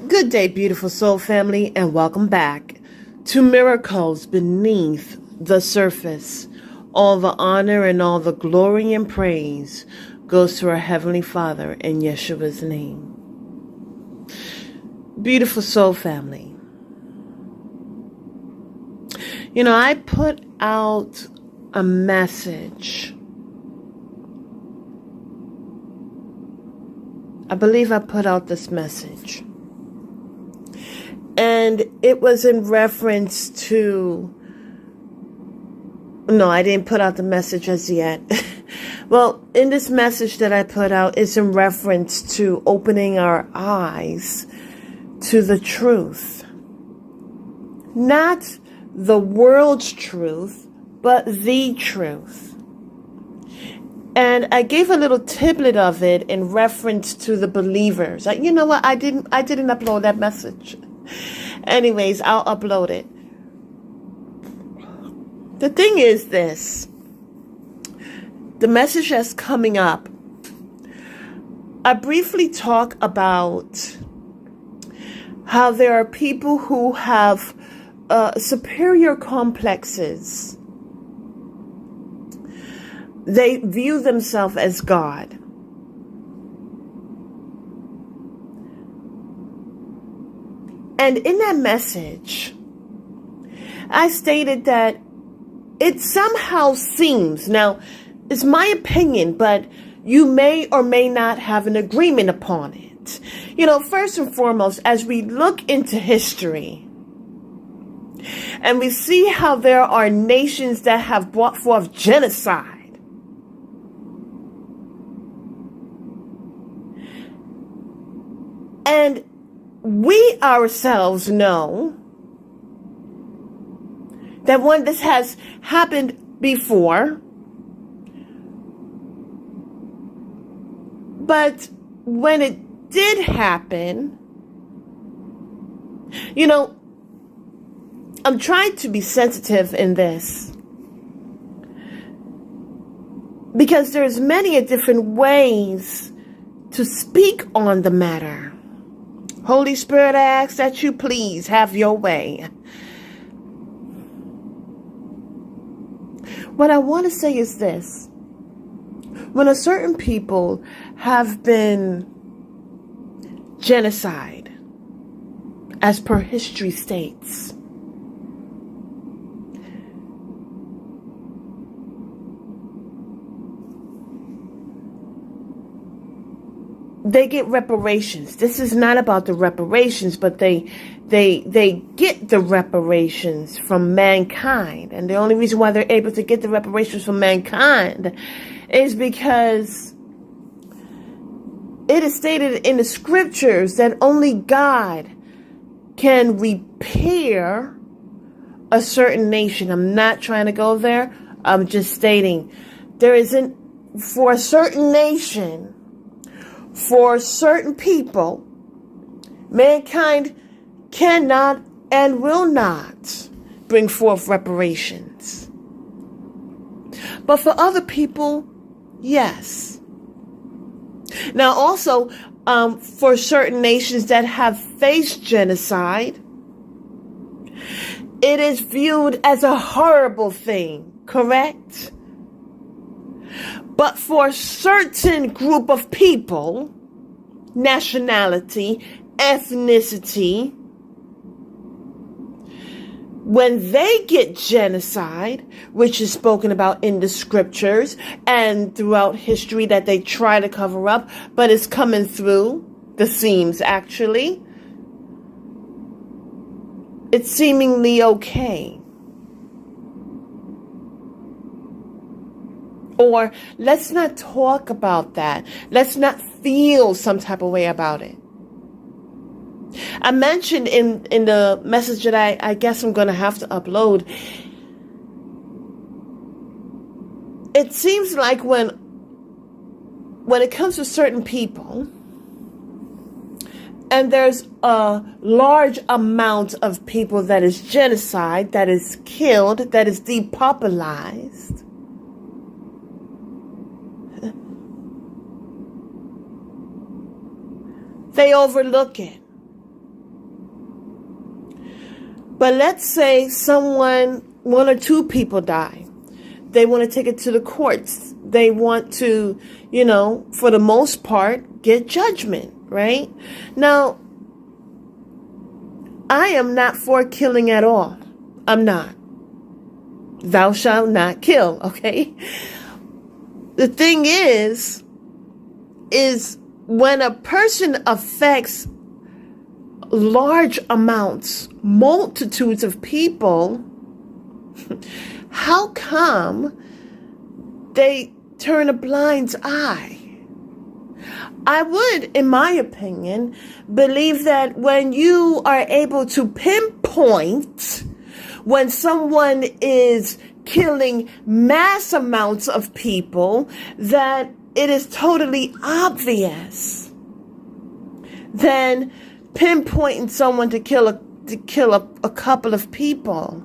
Good day, beautiful soul family, and welcome back to Miracles Beneath the Surface. All the honor and all the glory and praise goes to our Heavenly Father in Yeshua's name. Beautiful soul family. I put out a message. I believe I put out this message. And it was in reference to... No, I didn't put out the message as yet. Well, in this message that I put out, it's in reference to opening our eyes to the truth. Not the world's truth, but the truth. And I gave a little tidbit of it in reference to the believers. You know what? I didn't upload that message. Anyways, I'll upload it. The thing is this. The message that's coming up. I briefly talk about how there are people who have superior complexes. They view themselves as God. And in that message, I stated that it somehow seems, now it's my opinion, but you may or may not have an agreement upon it. First and foremost, as we look into history and we see how there are nations that have brought forth genocide, and we ourselves know that when this has happened before, but when it did happen, I'm trying to be sensitive in this because there's many different ways to speak on the matter. Holy Spirit, I ask that you please have your way. What I want to say is this. When a certain people have been genocide, as per history states, they get reparations. This is not about the reparations, but they get the reparations from mankind. And the only reason why they're able to get the reparations from mankind is because it is stated in the scriptures that only God can repair a certain nation. I'm not trying to go there. I'm just stating there isn't, for a certain nation, for certain people, mankind cannot and will not bring forth reparations. But for other people, yes. Now also, for certain nations that have faced genocide, it is viewed as a horrible thing, correct? But for a certain group of people, nationality, ethnicity, when they get genocide, which is spoken about in the scriptures and throughout history that they try to cover up, but it's coming through the seams actually, it's seemingly okay. Or let's not talk about that. Let's not feel some type of way about it. I mentioned in the message that I guess I'm going to have to upload. It seems like when it comes to certain people, and there's a large amount of people that is genocide, that is killed, that is depopularized, they overlook it. But let's say one or two people die. They want to take it to the courts. They want to, for the most part, get judgment, right? Now, I am not for killing at all. I'm not. Thou shalt not kill, okay? The thing is when a person affects large amounts, multitudes of people, how come they turn a blind eye? I would, in my opinion, believe that when you are able to pinpoint when someone is killing mass amounts of people, that it is totally obvious, then pinpointing someone to kill a couple of people.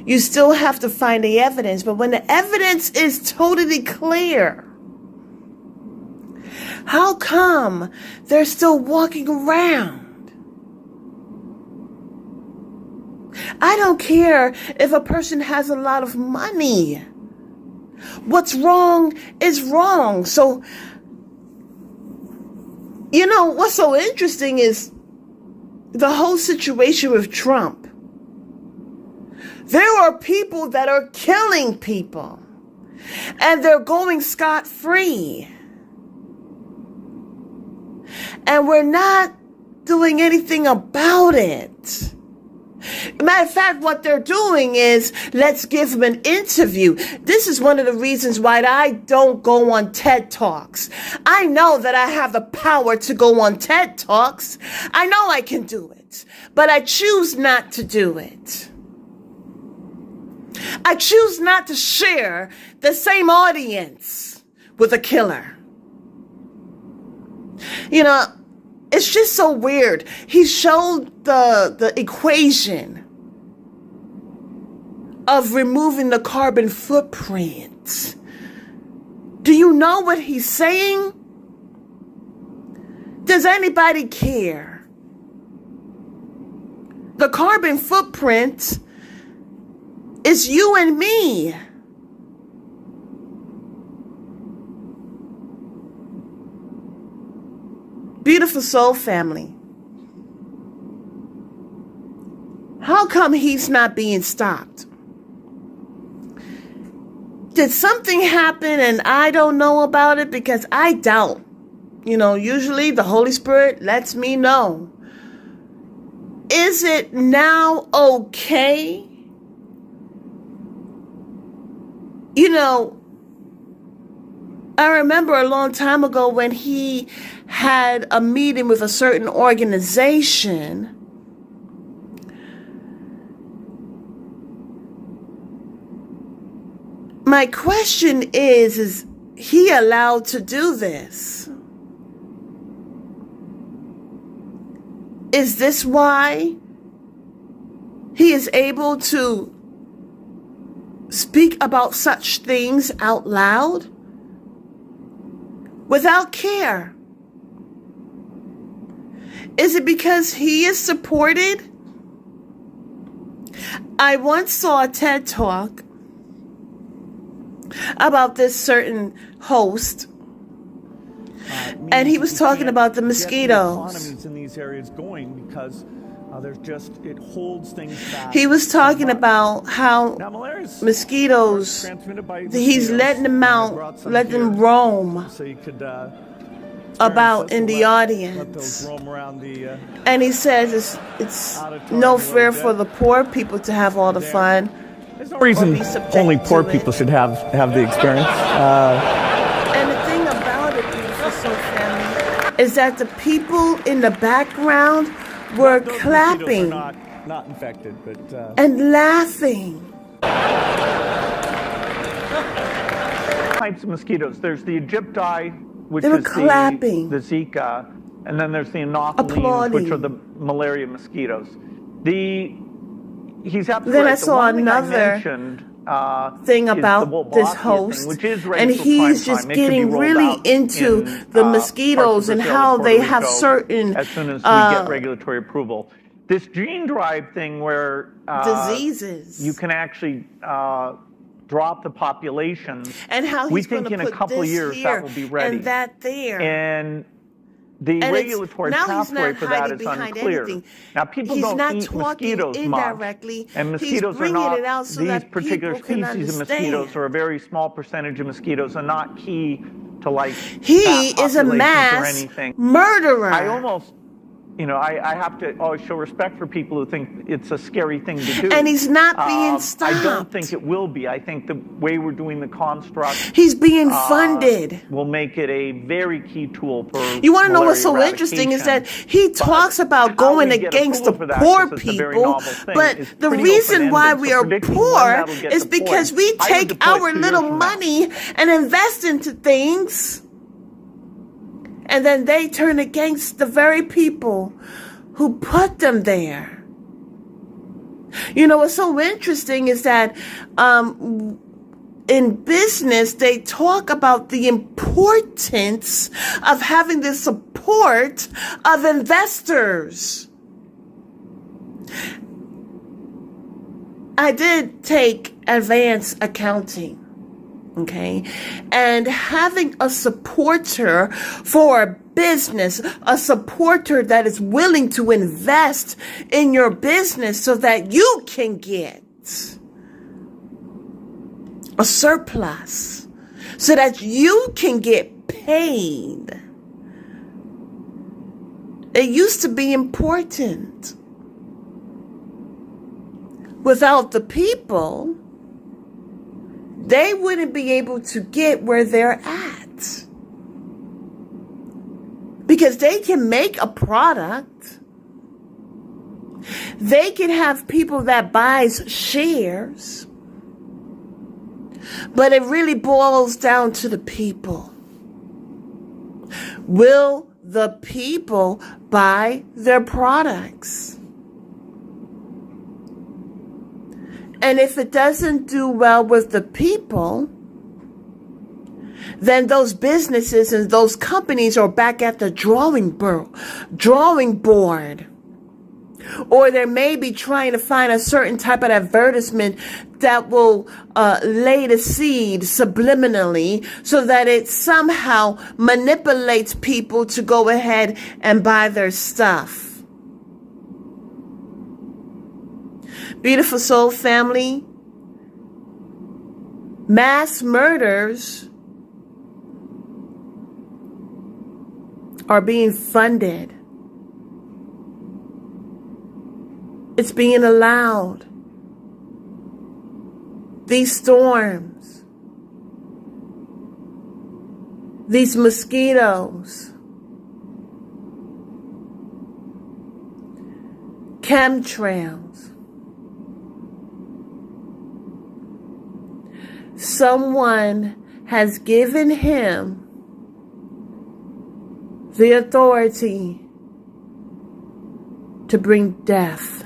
You still have to find the evidence, but when the evidence is totally clear, how come they're still walking around? I don't care if a person has a lot of money. What's wrong is wrong. So, what's so interesting is the whole situation with Trump. There are people that are killing people, and they're going scot-free. And we're not doing anything about it. Matter of fact, what they're doing is, let's give them an interview. This is one of the reasons why I don't go on TED Talks. I know that I have the power to go on TED Talks. I know I can do it, but I choose not to do it. I choose not to share the same audience with a killer. It's just so weird. He showed the equation of removing the carbon footprint. Do you know what he's saying? Does anybody care? The carbon footprint is you and me. Beautiful soul family. How come he's not being stopped? Did something happen and I don't know about it? Because I don't. Usually the Holy Spirit lets me know. Is it now okay? I remember a long time ago when he had a meeting with a certain organization. My question is he allowed to do this? Is this why he is able to speak about such things out loud without care? Is it because he is supported? I once saw a TED Talk about this certain host, and he was talking about the mosquitoes. Economies in these areas going because it holds things back. He was talking about how mosquitoes, he's letting them out, let them roam so you could about in the audience. Let those roam around the, and he says it's no fair for the poor people to have all the fun. There's no reason only poor people should have the experience. And the thing about it, beautiful soul family, is that the people in the background were clapping, not infected, but and laughing. Types of mosquitoes. There's the Egypti, which They were is clapping. the Zika, and then there's the Anophelines, which are the malaria mosquitoes. He's absolutely Then right. I saw another thing about this host, and he's just getting really into the mosquitoes and how they have certain as soon as we get regulatory approval. this gene drive thing where diseases, you can actually drop the population. And how he's going to put in a couple of years here that will be ready. And that there. And the regulatory pathway for that is unclear. Anything. Now, people he's don't not eat talking mosquitoes indirectly. much, and mosquitoes are not, so these particular species of mosquitoes are a very small percentage of mosquitoes and not key to like he is a mass murderer. I almost, I have to always show respect for people who think it's a scary thing to do. And he's not being stopped. I don't think it will be. I think the way we're doing the construct, he's being funded, will make it a very key tool for You want to know what's so interesting is that he talks about going against the poor people, but the reason why we are poor is because we take our little money and invest into things, and then they turn against the very people who put them there. What's so interesting is that in business, they talk about the importance of having the support of investors. I did take advanced accounting. Okay, and having a supporter for a business, a supporter that is willing to invest in your business so that you can get a surplus, so that you can get paid. It used to be important. Without the people, they wouldn't be able to get where they're at. Because they can make a product. They can have people that buys shares. But it really boils down to the people. Will the people buy their products? And if it doesn't do well with the people, then those businesses and those companies are back at the drawing board. Or they may be trying to find a certain type of advertisement that will lay the seed subliminally so that it somehow manipulates people to go ahead and buy their stuff. Beautiful soul family, mass murders are being funded. It's being allowed. These storms, these mosquitoes, chemtrails. Someone has given him the authority to bring death.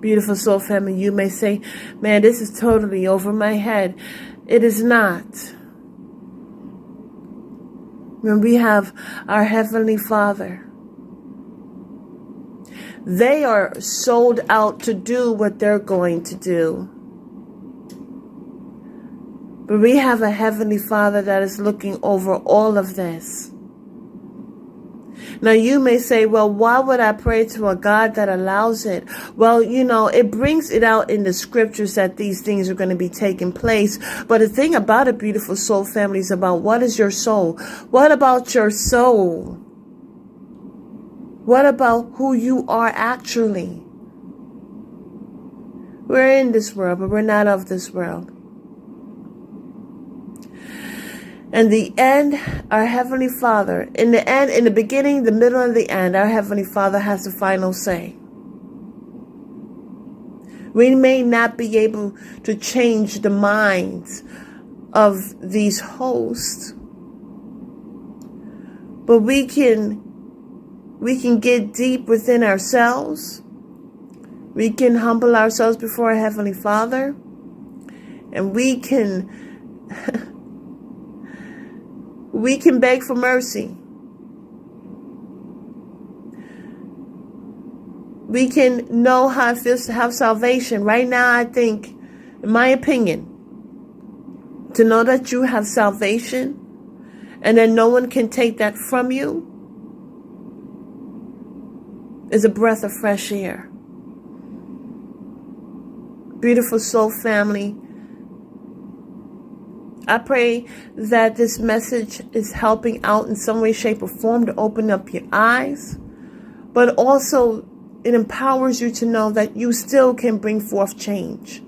Beautiful soul family, you may say, man, this is totally over my head. It is not. When we have our Heavenly Father, they are sold out to do what they're going to do. But we have a Heavenly Father that is looking over all of this. Now you may say, well, why would I pray to a God that allows it? Well, it brings it out in the scriptures that these things are going to be taking place. But the thing about it, beautiful soul family, is about what is your soul? What about your soul? What about who you are actually? We're in this world, but we're not of this world. In the end, our Heavenly Father, in the beginning, the middle, and the end, our Heavenly Father has the final say. We may not be able to change the minds of these hosts, but we can get deep within ourselves. We can humble ourselves before our Heavenly Father, and we can beg for mercy. we can know how it feels to have salvation. Right now, I think, in my opinion, to know that you have salvation and that no one can take that from you is a breath of fresh air. Beautiful soul family, I pray that this message is helping out in some way, shape, or form to open up your eyes, but also it empowers you to know that you still can bring forth change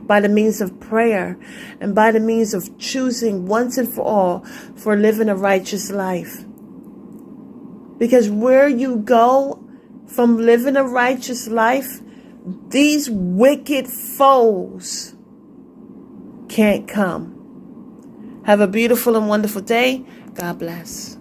by the means of prayer and by the means of choosing once and for all for living a righteous life. Because where you go from living a righteous life, these wicked foes can't come. Have a beautiful and wonderful day. God bless.